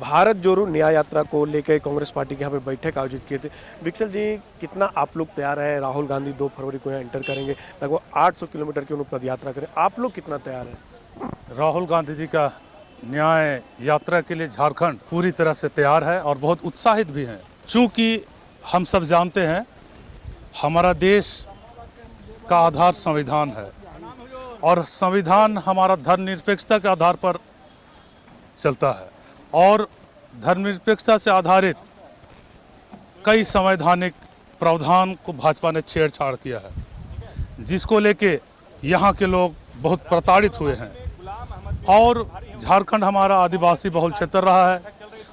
भारत जोड़ो न्याय यात्रा को लेकर कांग्रेस पार्टी के यहाँ पे बैठक आयोजित किए थे। बिक्सल जी, कितना आप लोग तैयार है? राहुल गांधी 2 फरवरी को यहाँ एंटर करेंगे, लगभग 800 किलोमीटर की उन्होंने पद यात्रा करें, आप लोग कितना तैयार हैं? राहुल गांधी जी का न्याय यात्रा के लिए झारखंड पूरी तरह से तैयार है और बहुत उत्साहित भी है। चूँकि हम सब जानते हैं हमारा देश का आधार संविधान है और संविधान हमारा धर्मनिरपेक्षता के आधार पर चलता है और धर्मनिरपेक्षता से आधारित कई संवैधानिक प्रावधान को भाजपा ने छेड़छाड़ किया है, जिसको लेके यहाँ के लोग बहुत प्रताड़ित हुए हैं। और झारखंड हमारा आदिवासी बहुल क्षेत्र रहा है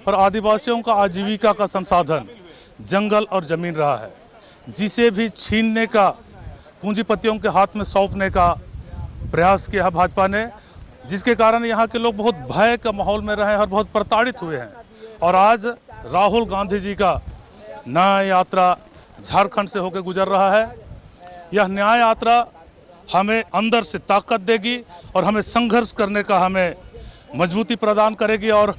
और आदिवासियों का आजीविका का संसाधन जंगल और ज़मीन रहा है, जिसे भी छीनने का, पूंजीपतियों के हाथ में सौंपने का प्रयास किया है भाजपा ने, जिसके कारण यहाँ के लोग बहुत भय का माहौल में रहे हैं और बहुत प्रताड़ित हुए हैं। और आज राहुल गांधी जी का न्याय यात्रा झारखंड से होकर गुजर रहा है। यह न्याय यात्रा हमें अंदर से ताकत देगी और हमें संघर्ष करने का हमें मजबूती प्रदान करेगी और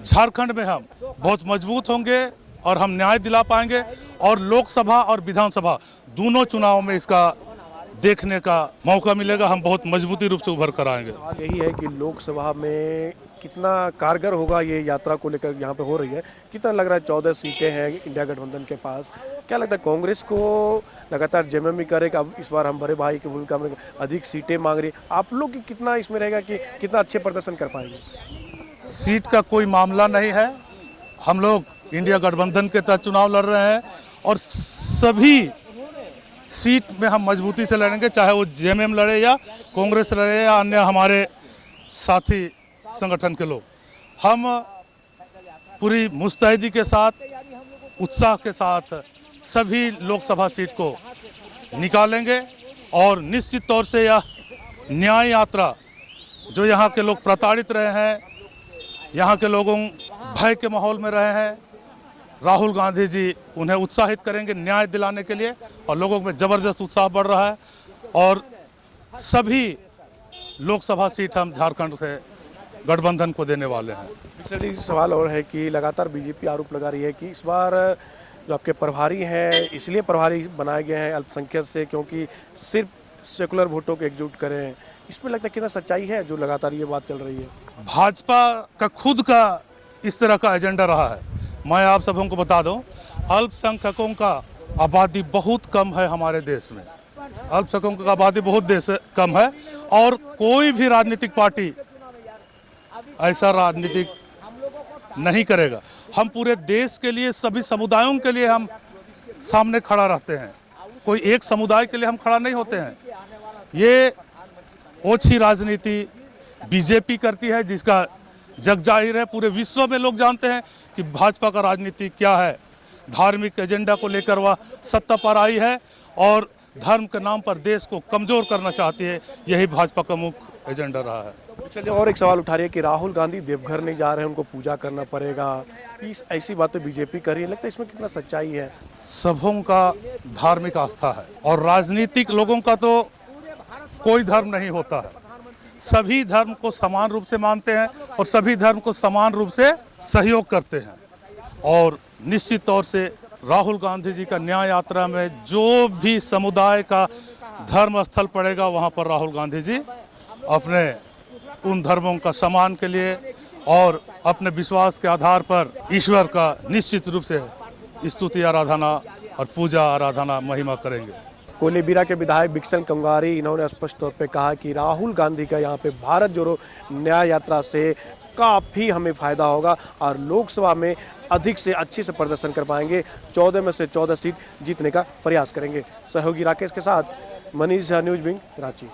झारखंड में हम बहुत मजबूत होंगे और हम न्याय दिला पाएंगे और लोकसभा और विधानसभा दोनों चुनाव में इसका देखने का मौका मिलेगा। हम बहुत मजबूती रूप से उभर कर आएंगे। सवाल यही है कि लोकसभा में कितना कारगर होगा ये यात्रा को लेकर यहाँ पे हो रही है, कितना लग रहा है? 14 सीटें हैं इंडिया गठबंधन के पास। क्या लगता है कांग्रेस को लगातार जेएमएम करेगा? अब इस बार हम बड़े भाई की भूमिका में अधिक सीटें मांग रही, आप लोग की कितना इसमें रहेगा कि कितना अच्छे प्रदर्शन कर पाएंगे? सीट का कोई मामला नहीं है। हम लोग इंडिया गठबंधन के तहत चुनाव लड़ रहे हैं और सभी सीट में हम मजबूती से लड़ेंगे, चाहे वो जेएमएम लड़े या कांग्रेस लड़े या अन्य हमारे साथी संगठन के लोग। हम पूरी मुस्तैदी के साथ, उत्साह के साथ सभी लोकसभा सीट को निकालेंगे और निश्चित तौर से यह न्याय यात्रा, जो यहाँ के लोग प्रताड़ित रहे हैं, यहाँ के लोगों भय के माहौल में रहे हैं, राहुल गांधी जी उन्हें उत्साहित करेंगे न्याय दिलाने के लिए और लोगों में ज़बरदस्त उत्साह बढ़ रहा है और सभी लोकसभा सीट हम झारखंड से गठबंधन को देने वाले हैं। जी, सवाल और है कि लगातार बीजेपी आरोप लगा रही है कि इस बार जो आपके प्रभारी हैं इसलिए प्रभारी बनाए गए हैं अल्पसंख्यक से क्योंकि सिर्फ सेकुलर वोटों को एकजुट करें। इसमें लगता है कितना सच्चाई है जो लगातार ये बात चल रही है? भाजपा का खुद का इस तरह का एजेंडा रहा है। मैं आप सबों को बता दूं, अल्पसंख्यकों का आबादी बहुत कम है हमारे देश में। अल्पसंख्यकों का आबादी बहुत कम है और कोई भी राजनीतिक पार्टी ऐसा राजनीतिक नहीं करेगा। हम पूरे देश के लिए, सभी समुदायों के लिए हम सामने खड़ा रहते हैं। कोई एक समुदाय के लिए हम खड़ा नहीं होते हैं। ये ओछी राजनीति बीजेपी करती है, जिसका जग जाहिर है, पूरे विश्व में लोग जानते हैं कि भाजपा का राजनीति क्या है। धार्मिक एजेंडा को लेकर वह सत्ता पर आई है और धर्म के नाम पर देश को कमज़ोर करना चाहती है। यही भाजपा का मुख्य एजेंडा रहा है। चलिए, और एक सवाल उठा रही है कि राहुल गांधी देवघर नहीं जा रहे हैं, उनको पूजा करना पड़ेगा, इस ऐसी बातें बीजेपी कर रही है। लगता है इसमें कितना सच्चाई है? सबों का धार्मिक आस्था है और राजनीतिक लोगों का तो कोई धर्म नहीं होता है। सभी धर्म को समान रूप से मानते हैं और सभी धर्म को समान रूप से सहयोग करते हैं और निश्चित तौर से राहुल गांधी जी का न्याय यात्रा में जो भी समुदाय का धर्म स्थल पड़ेगा, वहां पर राहुल गांधी जी अपने उन धर्मों का सम्मान के लिए और अपने विश्वास के आधार पर ईश्वर का निश्चित रूप से स्तुति आराधना और पूजा आराधना महिमा करेंगे। कोलेबिरा के विधायक बिक्सन कंगारी, इन्होंने स्पष्ट तौर पे कहा कि राहुल गांधी का यहाँ पे भारत जोड़ो न्याय यात्रा से काफ़ी हमें फ़ायदा होगा और लोकसभा में अधिक से अच्छे से प्रदर्शन कर पाएंगे। 14 में से 14 सीट जीतने का प्रयास करेंगे। सहयोगी राकेश के साथ मनीष झा, न्यूज़ विंग, रांची।